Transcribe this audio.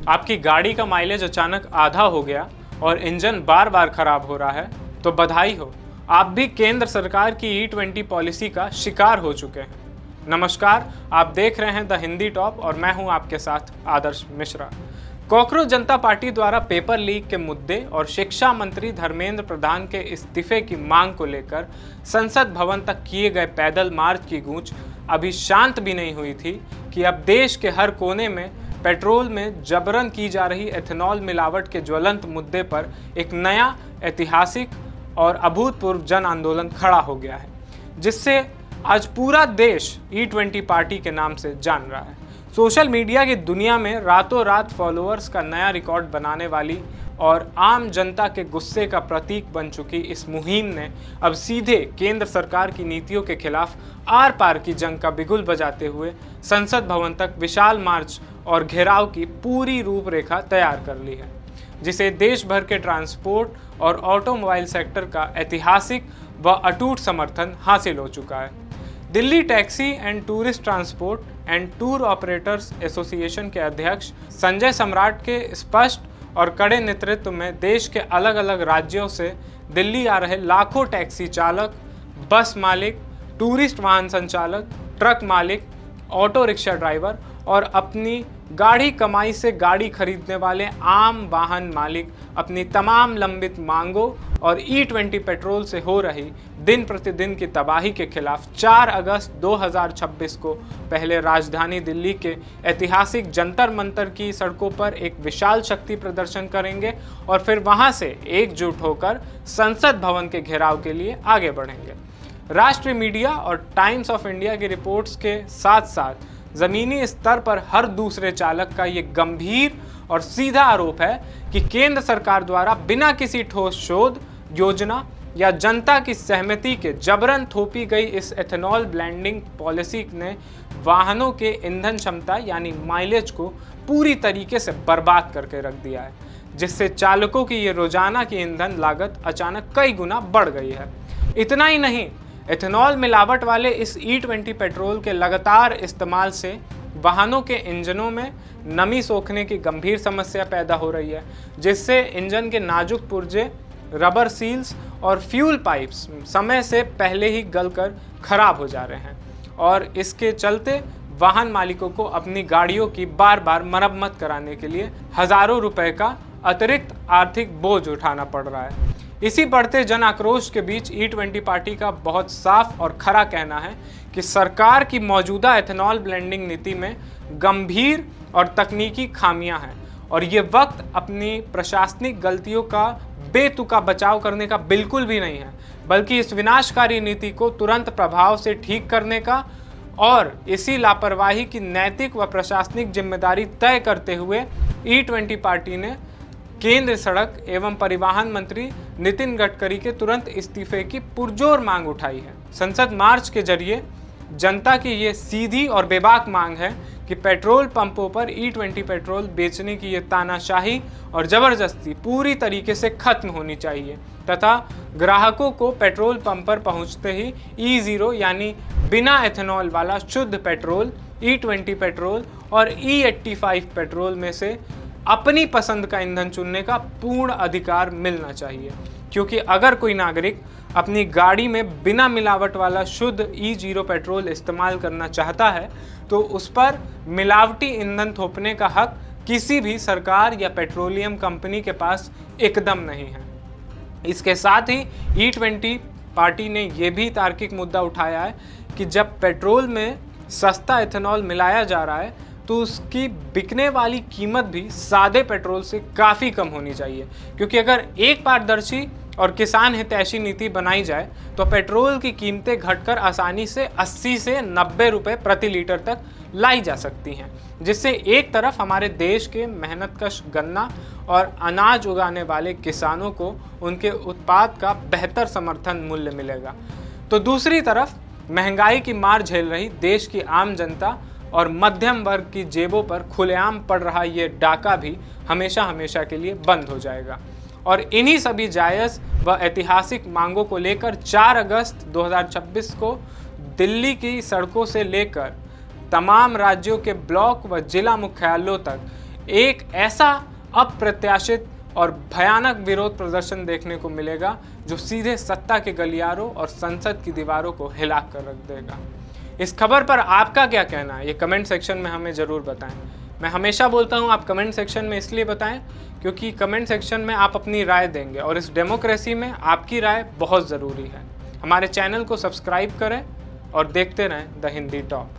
आपकी गाड़ी का माइलेज अचानक आधा हो गया और इंजन बार बार खराब हो रहा है तो बधाई हो, आप भी केंद्र सरकार की E20 पॉलिसी का शिकार हो चुके हैं। नमस्कार, आप देख रहे हैं द हिंदी टॉप और मैं हूं आपके साथ आदर्श मिश्रा। कॉकरोच जनता पार्टी द्वारा पेपर लीक के मुद्दे और शिक्षा मंत्री धर्मेंद्र प्रधान के इस्तीफे की मांग को लेकर संसद भवन तक किए गए पैदल मार्च की गूंज अभी शांत भी नहीं हुई थी कि अब देश के हर कोने में पेट्रोल में जबरन की जा रही एथेनॉल मिलावट के ज्वलंत मुद्दे पर एक नया ऐतिहासिक और अभूतपूर्व जन आंदोलन खड़ा हो गया है, जिससे आज पूरा देश E20 पार्टी के नाम से जान रहा है। सोशल मीडिया की दुनिया में रातों रात फॉलोअर्स का नया रिकॉर्ड बनाने वाली और आम जनता के गुस्से का प्रतीक बन चुकी इस मुहिम ने अब सीधे केंद्र सरकार की नीतियों के खिलाफ आर पार की जंग का बिगुल बजाते हुए संसद भवन तक विशाल मार्च और घेराव की पूरी रूपरेखा तैयार कर ली है, जिसे देश भर के ट्रांसपोर्ट और ऑटोमोबाइल सेक्टर का ऐतिहासिक व अटूट समर्थन हासिल हो चुका है। Delhi taxi and tourist transport and tour operators association के अध्यक्ष संजय सम्राट के स्पष्ट और कड़े नेतृत्व में देश के अलग अलग राज्यों से दिल्ली आ रहे लाखों टैक्सी चालक, बस मालिक, टूरिस्ट वाहन संचालक, ट्रक मालिक, ऑटो रिक्शा ड्राइवर और अपनी गाढ़ी कमाई से गाड़ी खरीदने वाले आम वाहन मालिक अपनी तमाम लंबित मांगों और E20 पेट्रोल से हो रही दिन प्रतिदिन की तबाही के खिलाफ 4 अगस्त 2026 को पहले राजधानी दिल्ली के ऐतिहासिक जंतर मंतर की सड़कों पर एक विशाल शक्ति प्रदर्शन करेंगे और फिर वहां से एकजुट होकर संसद भवन के घेराव के लिए आगे बढ़ेंगे। राष्ट्रीय मीडिया और टाइम्स ऑफ इंडिया की रिपोर्ट्स के साथ साथ जमीनी स्तर पर हर दूसरे चालक का ये गंभीर और सीधा आरोप है कि केंद्र सरकार द्वारा बिना किसी ठोस शोध, योजना या जनता की सहमति के जबरन थोपी गई इस एथेनॉल ब्लेंडिंग पॉलिसी ने वाहनों के ईंधन क्षमता यानी माइलेज को पूरी तरीके से बर्बाद करके रख दिया है, जिससे चालकों की ये रोजाना की ईंधन लागत अचानक कई गुना बढ़ गई है। इतना ही नहीं, एथेनॉल मिलावट वाले इस E20 पेट्रोल के लगातार इस्तेमाल से वाहनों के इंजनों में नमी सोखने की गंभीर समस्या पैदा हो रही है, जिससे इंजन के नाजुक पुर्जे, रबर सील्स और फ्यूल पाइप्स समय से पहले ही गलकर खराब हो जा रहे हैं और इसके चलते वाहन मालिकों को अपनी गाड़ियों की बार बार मरम्मत कराने के लिए हजारों रुपए का अतिरिक्त आर्थिक बोझ उठाना पड़ रहा है। इसी बढ़ते जन आक्रोश के बीच E20 पार्टी का बहुत साफ और खरा कहना है कि सरकार की मौजूदा एथेनॉल ब्लेंडिंग नीति में गंभीर और तकनीकी खामियां हैं और ये वक्त अपनी प्रशासनिक गलतियों का बेतुका बचाव करने का बिल्कुल भी नहीं है, बल्कि इस विनाशकारी नीति को तुरंत प्रभाव से ठीक करने का और इसी लापरवाही की नैतिक व प्रशासनिक जिम्मेदारी तय करते हुए E20 पार्टी ने केंद्र सड़क एवं परिवहन मंत्री नितिन गडकरी के तुरंत इस्तीफे की पुरजोर मांग उठाई है। संसद मार्च के जरिए जनता की ये सीधी और बेबाक मांग है कि पेट्रोल पंपों पर E20 पेट्रोल बेचने की ये तानाशाही और जबरदस्ती पूरी तरीके से खत्म होनी चाहिए तथा ग्राहकों को पेट्रोल पंप पर पहुंचते ही E0 यानी बिना एथेनॉल वाला शुद्ध पेट्रोल, E20 पेट्रोल और E85 पेट्रोल में से अपनी पसंद का ईंधन चुनने का पूर्ण अधिकार मिलना चाहिए, क्योंकि अगर कोई नागरिक अपनी गाड़ी में बिना मिलावट वाला शुद्ध E0 पेट्रोल इस्तेमाल करना चाहता है तो उस पर मिलावटी ईंधन थोपने का हक किसी भी सरकार या पेट्रोलियम कंपनी के पास एकदम नहीं है। इसके साथ ही E20 पार्टी ने यह भी तार्किक मुद्दा उठाया है कि जब पेट्रोल में सस्ता एथेनॉल मिलाया जा रहा है तो उसकी बिकने वाली कीमत भी सादे पेट्रोल से काफ़ी कम होनी चाहिए, क्योंकि अगर एक पारदर्शी और किसान हितैषी नीति बनाई जाए तो पेट्रोल की कीमतें घटकर आसानी से 80 से 90 रुपए प्रति लीटर तक लाई जा सकती हैं, जिससे एक तरफ हमारे देश के मेहनतकश गन्ना और अनाज उगाने वाले किसानों को उनके उत्पाद का बेहतर समर्थन मूल्य मिलेगा, तो दूसरी तरफ महंगाई की मार झेल रही देश की आम जनता और मध्यम वर्ग की जेबों पर खुलेआम पड़ रहा ये डाका भी हमेशा हमेशा के लिए बंद हो जाएगा। और इन्हीं सभी जायज़ व ऐतिहासिक मांगों को लेकर 4 अगस्त 2026 को दिल्ली की सड़कों से लेकर तमाम राज्यों के ब्लॉक व जिला मुख्यालयों तक एक ऐसा अप्रत्याशित और भयानक विरोध प्रदर्शन देखने को मिलेगा जो सीधे सत्ता के गलियारों और संसद की दीवारों को हिला कर रख देगा। इस खबर पर आपका क्या कहना है, ये कमेंट सेक्शन में हमें ज़रूर बताएं। मैं हमेशा बोलता हूँ आप कमेंट सेक्शन में इसलिए बताएं क्योंकि कमेंट सेक्शन में आप अपनी राय देंगे और इस डेमोक्रेसी में आपकी राय बहुत ज़रूरी है। हमारे चैनल को सब्सक्राइब करें और देखते रहें द हिंदी टॉप।